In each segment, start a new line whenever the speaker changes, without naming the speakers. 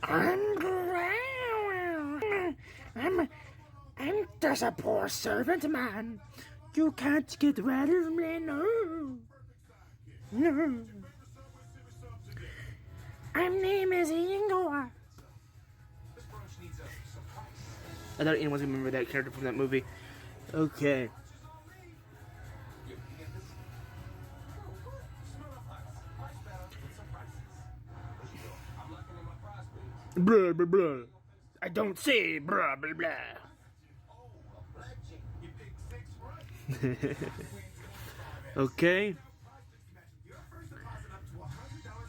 I'm just a poor servant man. You can't get rid of me, no. No. My name is Igor. I thought anyone was gonna remember that character from that movie. Okay. Blah blah blah. I don't say blah blah blah. Okay.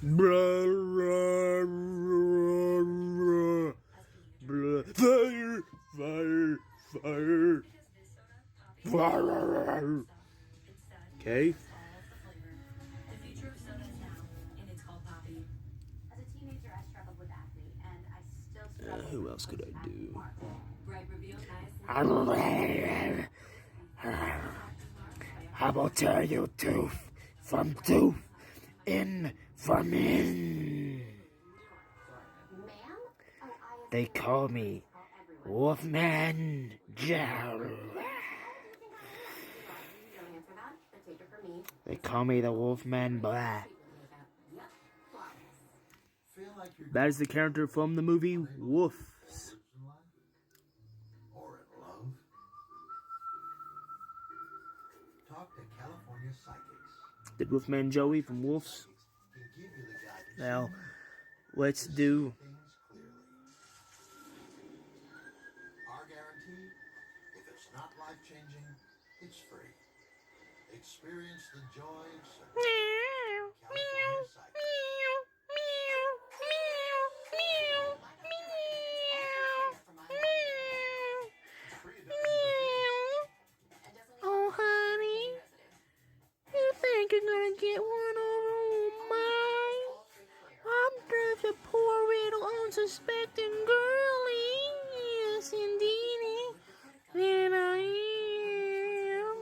Blah blah blah blah. Fire, fire, fire. Fire. Okay.
The future of soda is now, and it's called Poppy. As a teenager, I struggled with acne, and I still struggle.
Who else could I do?
Bright reveal, nice.
I will tear you tooth from tooth, in from in. They call me Wolfman Joe. They call me the Wolfman Black. That is the character from the movie Wolves.
Or in love. Talk to California psychics.
Did Wolfman Joey from Wolves?
Can give you the guidance.
Now, let's do.
Things clearly. Our guarantee, if it's not life-changing, it's free. Experience the joy of service. California psychics.
Oh, honey, you think you're gonna get one over mine? I'm just a poor little unsuspecting girlie. Yes, indeed, and I am.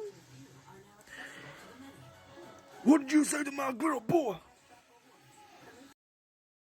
What did you say to my girl, boy?